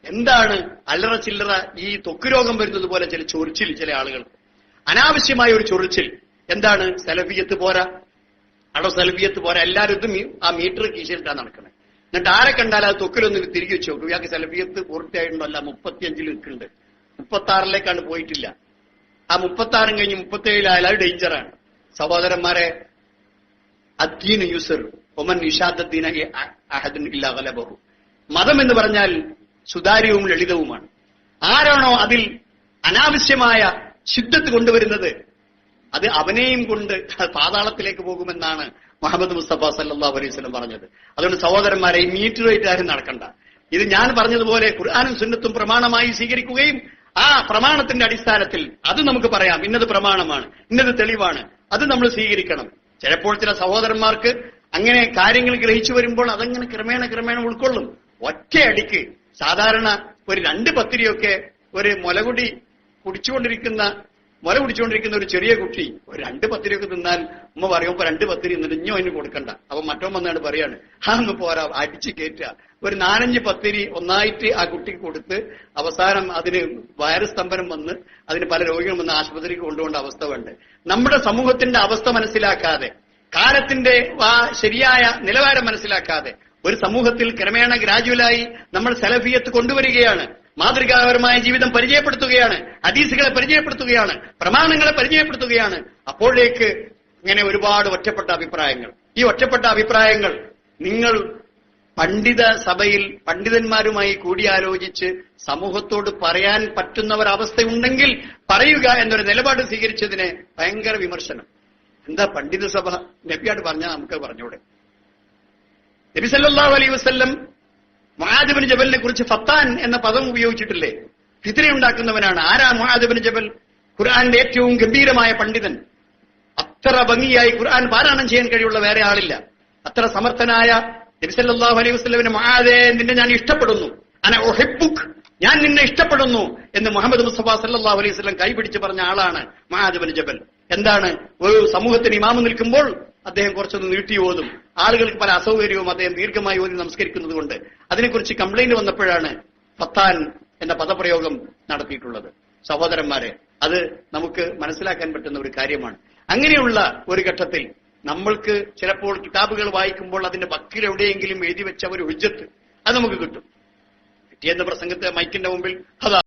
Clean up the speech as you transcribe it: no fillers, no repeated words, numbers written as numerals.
എന്താണ് അല്ലറ ചില്ലറ ഈ ത്വക്ക് രോഗം വരുന്നത് പോലെ ചില ചൊറിച്ചിൽ, ചില ആളുകൾ അനാവശ്യമായ ഒരു ചൊറിച്ചിൽ. എന്താണ്? സലഫിയത്ത് പോരാ, അവിടെ സലഫിയത്ത് പോരാ. എല്ലാവരും ഇത് ആ മീറ്റർ കീശയിലിട്ടാണ് നടക്കുന്നത്. എന്നിട്ട് ആരെ കണ്ടാൽ അത് ത്വക്കിലൊന്ന് തിരികെ വെച്ച് നോക്കും. ഇയാൾക്ക് സലഫിയത്ത് പൂർത്തിയായിട്ടുണ്ടല്ല, 35 നിൽക്കുന്നുണ്ട്, 36 പോയിട്ടില്ല. ആ 36 കഴിഞ്ഞ് 37 അത് ഡേഞ്ചറാണ്. സഹോദരന്മാരെ, അദ്ദീനു യുസ്ർ ഒമൻ നിഷാദ്ദീന അഹദൻ ഇല്ലാ ഗലബഹു. മതം എന്ന് പറഞ്ഞാൽ സുതാര്യവും ലളിതവുമാണ്. ആരാണോ അതിൽ അനാവശ്യമായ ശുദ്ധത്ത് കൊണ്ടുവരുന്നത് അത് അവനെയും കൊണ്ട് പാതാളത്തിലേക്ക് പോകുമെന്നാണ് മുഹമ്മദ് മുസ്തഫ സല്ലല്ലാഹു അലൈഹി വസല്ലം പറഞ്ഞത്. അതുകൊണ്ട് സഹോദരന്മാരെ, ഈ മീറ്റർ ആയിട്ട് ആരും നടക്കണ്ട. ഇത് ഞാൻ പറഞ്ഞതുപോലെ ഖുർആനും സുന്നത്തും പ്രമാണമായി സ്വീകരിക്കുകയും ആ പ്രമാണത്തിന്റെ അടിസ്ഥാനത്തിൽ അത് നമുക്ക് പറയാം, ഇന്നത് പ്രമാണമാണ്, ഇന്നത് തെളിവാണ്, അത് നമ്മൾ സ്വീകരിക്കണം. ചിലപ്പോൾ ചില സഹോദരന്മാർക്ക് അങ്ങനെ കാര്യങ്ങൾ ഗ്രഹിച്ചു വരുമ്പോൾ അതങ്ങനെ ക്രമേണ ഉൾക്കൊള്ളും. ഒറ്റയടിക്ക് സാധാരണ ഒരു 2 പത്തിരിയൊക്കെ ഒരു മുല കുടിച്ചുകൊണ്ടിരിക്കുന്ന ഒരു ചെറിയ കുട്ടി ഒരു 2 പത്തിരിയൊക്കെ തിന്നാൽ ഉമ്മ പറയുമ്പോ 2 പത്തിരി നിറഞ്ഞോ അതിന് കൊടുക്കണ്ട. അപ്പൊ മറ്റോ വന്നാണ് പറയാണ്, ഒന്ന് പോരാ, അടിച്ചു കയറ്റുക. ഒരു 4-5 പത്തിരി ഒന്നായിട്ട് ആ കുട്ടിക്ക് കൊടുത്ത് അവസാനം അതിന് വയറുസ്തംഭനം വന്ന് അതിന് പല രോഗികളും വന്ന് ആശുപത്രിക്ക് കൊണ്ടുപോകേണ്ട അവസ്ഥ വേണ്ട. നമ്മുടെ സമൂഹത്തിന്റെ അവസ്ഥ മനസ്സിലാക്കാതെ, കാലത്തിന്റെ ആ ശരിയായ നിലവാരം മനസ്സിലാക്കാതെ ഒരു സമൂഹത്തിൽ ക്രമേണ ഗ്രാജുവലായി നമ്മൾ സലഫിയത്ത് കൊണ്ടുവരികയാണ്. മാതൃകാപരമായ ജീവിതം പരിചയപ്പെടുത്തുകയാണ്, ഹദീസുകളെ പരിചയപ്പെടുത്തുകയാണ്, പ്രമാണങ്ങളെ പരിചയപ്പെടുത്തുകയാണ്. അപ്പോഴേക്ക് ഇങ്ങനെ ഒരുപാട് ഒറ്റപ്പെട്ട അഭിപ്രായങ്ങൾ. ഈ ഒറ്റപ്പെട്ട അഭിപ്രായങ്ങൾ നിങ്ങൾ പണ്ഡിത സഭയിൽ പണ്ഡിതന്മാരുമായി കൂടിയാലോചിച്ച് സമൂഹത്തോട് പറയാൻ പറ്റുന്ന ഒരവസ്ഥയുണ്ടെങ്കിൽ പറയുക എന്നൊരു നിലപാട് സ്വീകരിച്ചതിന് ഭയങ്കര വിമർശനം. എന്താ പണ്ഡിത സഭ? നബിയോട് പറഞ്ഞാൽ നമുക്ക് പറഞ്ഞൂടെ? നബി സല്ലല്ലാഹു അലൈഹി വസല്ലം മുആദ് ഇബ്നു ജബലിനെ കുറിച്ച് ഫത്താൻ എന്ന പദം ഉപയോഗിച്ചിട്ടില്ലേ? ഫിത്നയുണ്ടാക്കുന്നവനാണ്. ആരാ മുആദ് ഇബ്നു ജബൽ? ഖുർആന്റെ ഏറ്റവും ഗംഭീരമായ പണ്ഡിതൻ. അത്ര ഭംഗിയായി ഖുർആൻ പാരായണം ചെയ്യാൻ കഴിയുള്ള വേറെ ആളില്ല. അത്ര സമർത്ഥനായ നബി സല്ലല്ലാഹു അലൈഹി വസല്ലമിനെ മുആദേ, നിന്നെ ഞാൻ ഇഷ്ടപ്പെടുന്നു, അന ഉഹിബ്ബുക്, ഞാൻ നിന്നെ ഇഷ്ടപ്പെടുന്നു എന്ന് മുഹമ്മദ് മുസ്തഫ സല്ലല്ലാഹു അലൈഹി വസല്ലം കൈപിടിച്ച് പറഞ്ഞ ആളാണ് മുആദ് ഇബ്നു ജബൽ. എന്താണ്? ഒരു സമൂഹത്തിന് ഇമാമ് നിൽക്കുമ്പോൾ അദ്ദേഹം കുറച്ചൊന്ന് നീട്ടി ഓതും. ആളുകൾക്ക് പല അസൗകര്യവും അദ്ദേഹം ദീർഘമായി ഓതി നമസ്കരിക്കുന്നത് കൊണ്ട് അതിനെക്കുറിച്ച് കംപ്ലൈന്റ് വന്നപ്പോഴാണ് ഫത്താൻ എന്ന പദപ്രയോഗം നടത്തിയിട്ടുള്ളത്. സഹോദരന്മാരെ, അത് നമുക്ക് മനസ്സിലാക്കാൻ പറ്റുന്ന ഒരു കാര്യമാണ്. അങ്ങനെയുള്ള ഒരു ഘട്ടത്തിൽ നമ്മൾക്ക് ചിലപ്പോൾ കിതാബുകൾ വായിക്കുമ്പോൾ അതിന്റെ വക്കിലെവിടെയെങ്കിലും എഴുതി വെച്ച ഒരു ഹുജ്ജത്ത് അത് നമുക്ക് കിട്ടും. പിറ്റേന്ന് പ്രസംഗത്തെ മൈക്കിന്റെ മുമ്പിൽ അതാ